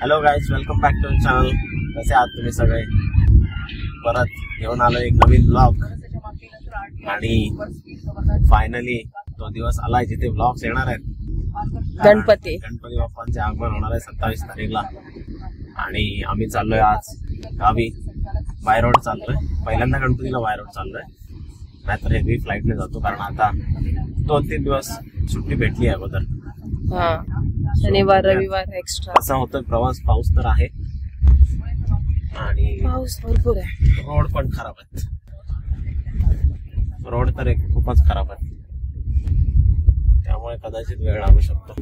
Hello guys, welcome back to channel. कसे आहात तुम्ही सगळे? परत घेऊन आलो एक नवीन ब्लॉग आणि फायनली तो दिवस आलाय जिथे ब्लॉग्स येणार आहेत. गणपती बाप्पांचे आगमन होणार आहे 27 तारीखला आणि आम्ही चाललोय आज गावी. बाय रोड चाललोय, पहिल्यांदा गणपतीला बाय रोड चाललोय, नाहीतर हेवी फ्लाईटने जातो कारण आता 2-3 दिवस सुट्टी भेटली आहे अगोदर. शनिवार रविवार एक्स्ट्रा. कसा होतोय प्रवास? पाऊस तर आहे आणि पाऊस भरपूर आहे. रोड पण खराब आहेत. रोड तर एक खूपच खराब आहे, त्यामुळे कदाचित वेळ लागू शकतो.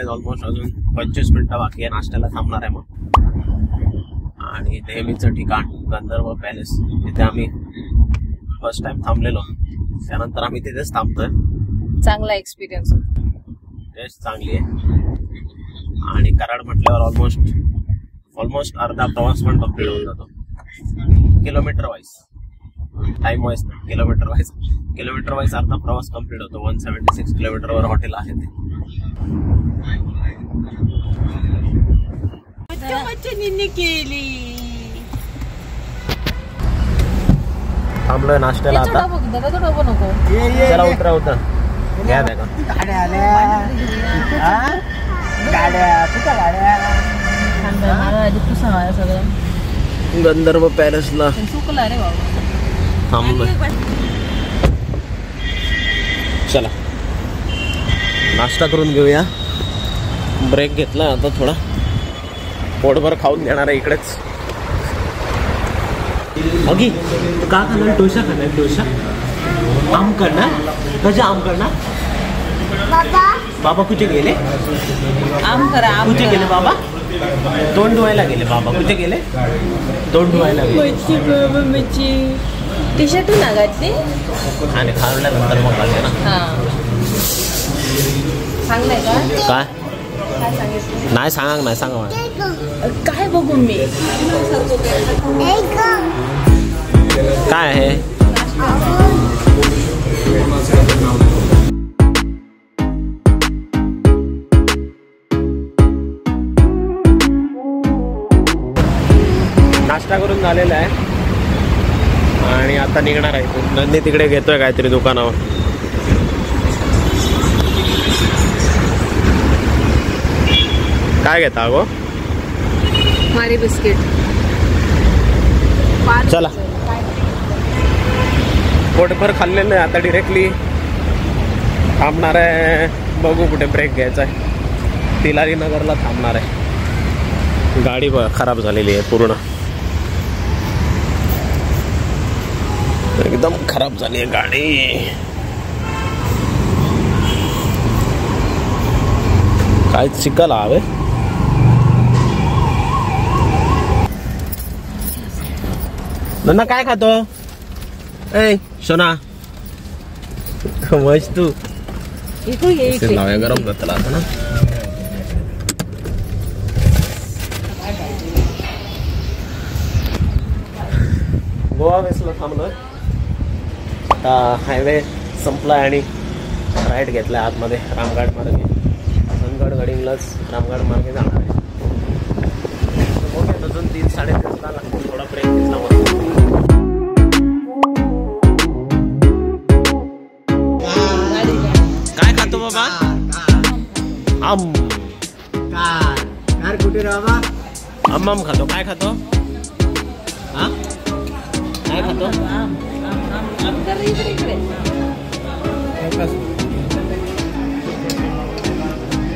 ऑलमोस्ट अजून 25 मिनिटं बाकी आहे. नाश्त्याला थांबणार आहे मग. आणि नेहमीचं ठिकाण गंधर्व पॅलेस, तिथे आम्ही फर्स्ट टाइम थांबलेलो, त्यानंतर आम्ही तिथेच थांबतोय. चांगला एक्सपिरियन्स, टेस्ट चांगली आहे. आणि कराड म्हटल्यावर ऑलमोस्ट अर्धा प्रवास पण कम्प्लीट होऊन जातो. किलोमीटर वाईज, टाइम वाईज नाही, किलोमीटर वाईज अर्धा प्रवास कम्प्लीट होतो. 176 किलोमीटरवर हॉटेल आहे ते. थांबलोय नाश्त्याला आता. चला उतरा घ्या द्या गंधर्व पॅलेसला थांबलोय. चला नाश्ता करून घेऊया. ब्रेक घेतला आता, थोडा पोटभर खाऊन घेणार आहे इकडेच. अगी का खाणार? डोसा खाणार? डोसा आम करणार? कशा आम करणार? बाबा कुठे गेले? आम करा. कुठे गेले बाबा? तोंड धुवायला गेले बाबा. कुठे गेले? तोंड धुवायला गेले. टी शर्ट ना घातली आणि खाल्ल्यानंतर मग घालते ना. सांगलाय का काय? नाही सांगा काय बघू मी. काय आहे? नाश्ता करून झालेला आहे आणि आता निघणार आहे. नंदी तिकडे घेतोय काहीतरी दुकानावर. काय घेता गो? मारी बिस्किट. चला पोटभर खाल्लेलं आहे. आता डिरेक्टली थांबणार आहे. बघू कुठे ब्रेक घ्यायचा आहे. तिलारी नगरला थांबणार आहे. गाडी खराब झालेली आहे पूर्ण. एकदम खराब झाली आहे गाडी. काय चिकल हवे. नन्ना काय खातो? ए सोना मस्त तू लाव्या गरम करतला आता ना. गोवा वेस्टला थांबलोय. आता हायवे संपलाय आणि राईट घेतलाय आतमध्ये रामगड मार्गे. संगड गडिंगलाच रामगड मार्गे जाणार आहे. अजून 3-3.5 तास लागतील. थोडा ब्रेक घेतला मग. काय खातो बाबा? आम कार कुठे बाबा? आम खातो. काय खातो? हा काय खातो?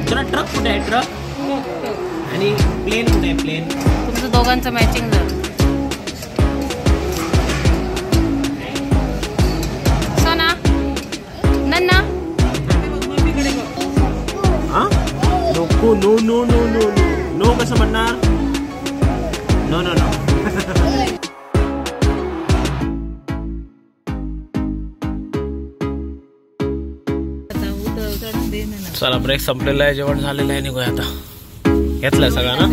तुला ट्रक कुठे आहे? ट्रक आणि प्लेन कुठे आहे? प्लेन तुमचं दोघांचं मॅचिंग झालं. सोना नन्ना हा नको. No no no no no no कसं म्हणणार? No no no. चला ब्रेक संपलेला आहे. जेवण झालेलं आहे. निघूया आता. घेतलंय सगळं ना.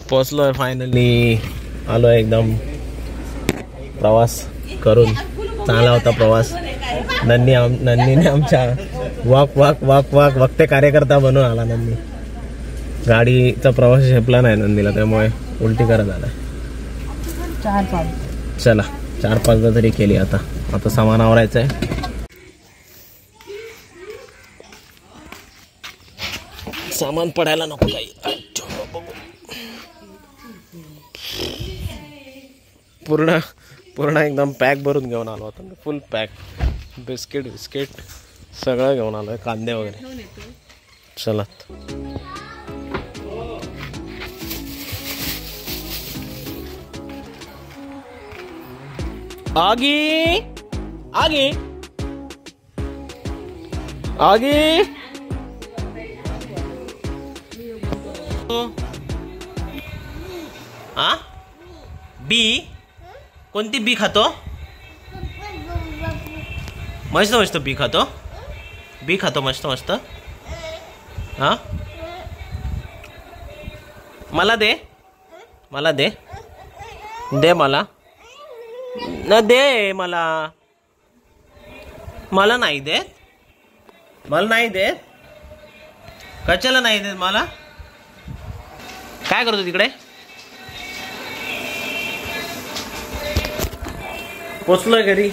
पोचलोय फायनली. आलोय एकदम. प्रवास करून चांगला होता प्रवास. नन्नीने आमच्या वक्ते कार्यकर्ता बनून आला. नन्नी गाडीचा प्रवास झेपला नाही नंदीला, त्यामुळे उलटी करत आला. चला 4-5 तरी केली. आता सामान आवरायचंय. सामान पडायला नको काही. पूर्ण एकदम पॅक भरून घेऊन आलो होता. Full pack. बिस्किट सगळं घेऊन आलोय. कांदे वगैरे. चला आगी आगी आगी. हा बी कोणती बी खातो? मस्त बी खातो मस्त. हा मला दे मला न दे. मला नाही देत. कशाला नाही देत मला? काय करतो तिकडे? पोचलोय घरी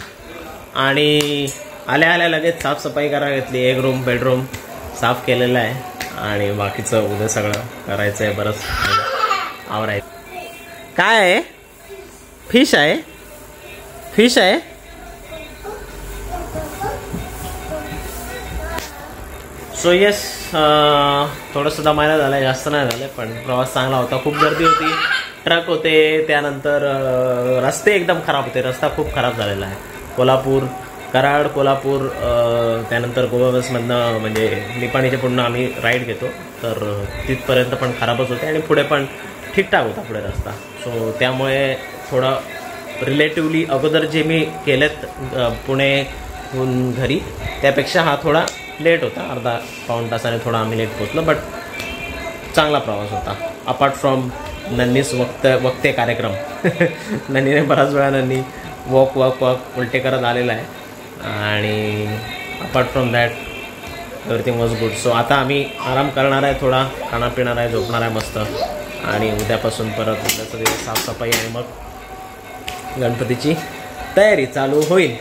आणि आल्या लगेच साफसफाई करायला घेतली. एक रूम बेडरूम साफ केलेला आहे आणि बाकीचं उद्या सगळं करायचं आहे. बरंच आवरायचं. काय आहे? फिश आहे. सो येस, थोडंसं दमायला झालं आहे, जास्त नाही झालं पण प्रवास चांगला होता. खूप गर्दी होती, ट्रक होते, त्यानंतर रस्ते एकदम खराब होते. रस्ता खूप खराब झालेला आहे. कोल्हापूर, कराड, कोल्हापूर, त्यानंतर गोवा बसमधनं म्हणजे निपाणीच्या पुढनं आम्ही राईड घेतो, तर तिथपर्यंत पण खराबच होते आणि पुढे पण ठीकठाक होता पुढे रस्ता. सो त्यामुळे थोडं रिलेटिवली अगोदर जे मी केलेत पुणेहून घरी त्यापेक्षा हा थोडा लेट होता. अर्धा पाऊण तासाने थोडा आम्ही लेट पोचलो, बट चांगला प्रवास होता. अपार्ट फ्रॉम नन्नीस वक्ते कार्यक्रम नन्नीने बराच वेळा नन्नी वॉक उलटे करत आलेला आहे आणि apart from that everything was good. So आता आम्ही आराम करणार आहे, थोडा खाना पिणार आहे, झोपणार आहे मस्त आणि उद्यापासून परत उद्याचा दिवस साफसफाई आणि मग गणपतीची तयारी चालू होईल.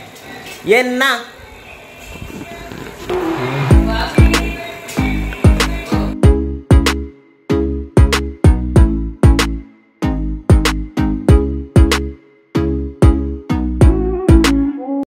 ये ना.